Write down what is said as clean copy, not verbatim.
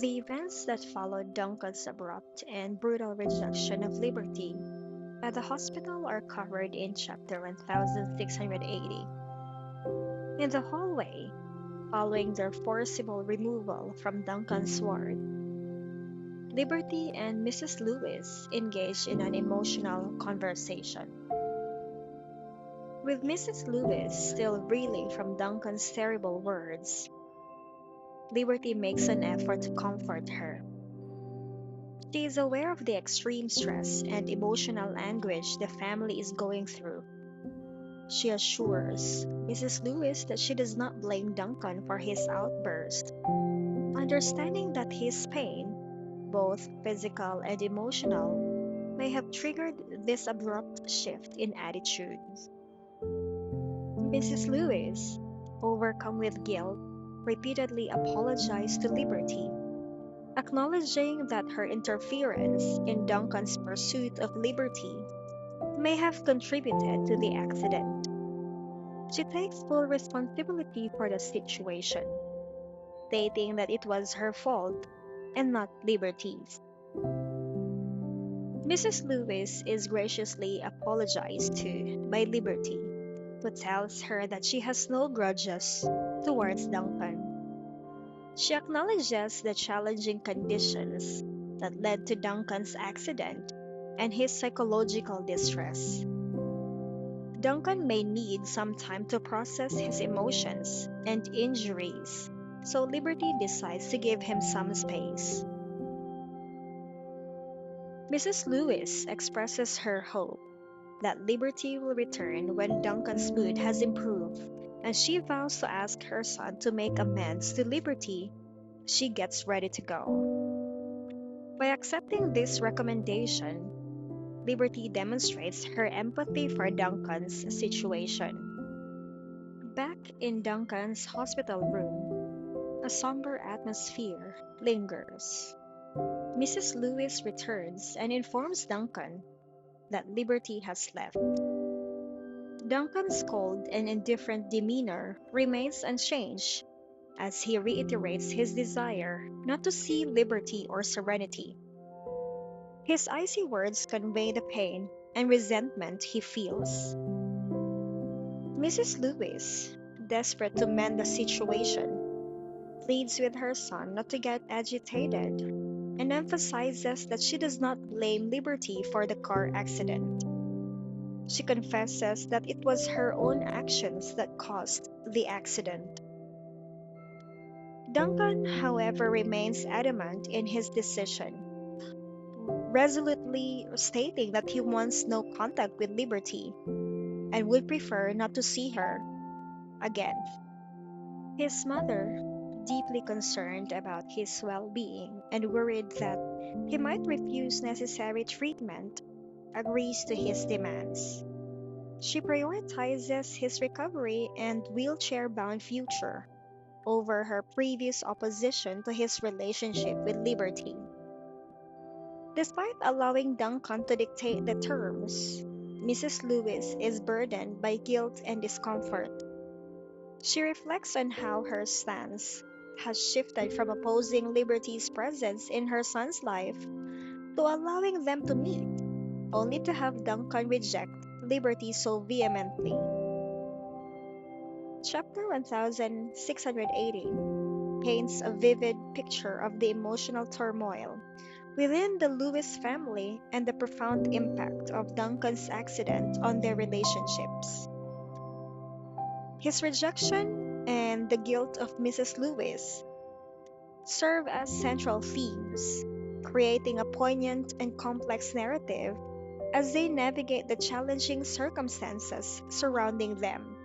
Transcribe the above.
The events that followed Duncan's abrupt and brutal rejection of liberty at the hospital are covered in chapter 1680. In the hallway, following their forcible removal from Duncan's ward, Liberty and Mrs. Lewis engaged in an emotional conversation. With Mrs. Lewis still reeling from Duncan's terrible words, Liberty makes an effort to comfort her. She is aware of the extreme stress and emotional anguish the family is going through. She assures Mrs. Lewis that she does not blame Duncan for his outburst, understanding that his pain, both physical and emotional, may have triggered this abrupt shift in attitude. Mrs. Lewis, overcome with guilt, repeatedly apologized to Liberty, acknowledging that her interference in Duncan's pursuit of liberty may have contributed to the accident. She takes full responsibility for the situation, stating that it was her fault and not Liberty's. Mrs. Lewis is graciously apologized to by Liberty, who tells her that she has no grudges towards Duncan. She acknowledges the challenging conditions that led to Duncan's accident and his psychological distress. Duncan may need some time to process his emotions and injuries, so Liberty decides to give him some space. Mrs. Lewis expresses her hope that Liberty will return when Duncan's mood has improved, and she vows to ask her son to make amends to Liberty. She gets ready to go. By accepting this recommendation, Liberty demonstrates her empathy for Duncan's situation. Back in Duncan's hospital room, a somber atmosphere lingers. Mrs. Lewis returns and informs Duncan that Liberty has left. Duncan's cold and indifferent demeanor remains unchanged as he reiterates his desire not to see liberty or serenity. His icy words convey the pain and resentment he feels. Mrs. Lewis, desperate to mend the situation, pleads with her son not to get agitated and emphasizes that she does not blame Liberty for the car accident. She confesses that it was her own actions that caused the accident. Duncan, however, remains adamant in his decision, resolutely stating that he wants no contact with Liberty and would prefer not to see her again. His mother, deeply concerned about his well being and worried that he might refuse necessary treatment, agrees to his demands. She prioritizes his recovery and wheelchair bound future over her previous opposition to his relationship with Liberty. Despite allowing Duncan to dictate the terms, Mrs. Lewis is burdened by guilt and discomfort. She reflects on how her stance has shifted from opposing Liberty's presence in her son's life to allowing them to meet, only to have Duncan reject Liberty so vehemently. Chapter 1680 paints a vivid picture of the emotional turmoil within the Lewis family and the profound impact of Duncan's accident on their relationships. His rejection and the guilt of Mrs. Lewis serve as central themes, creating a poignant and complex narrative as they navigate the challenging circumstances surrounding them.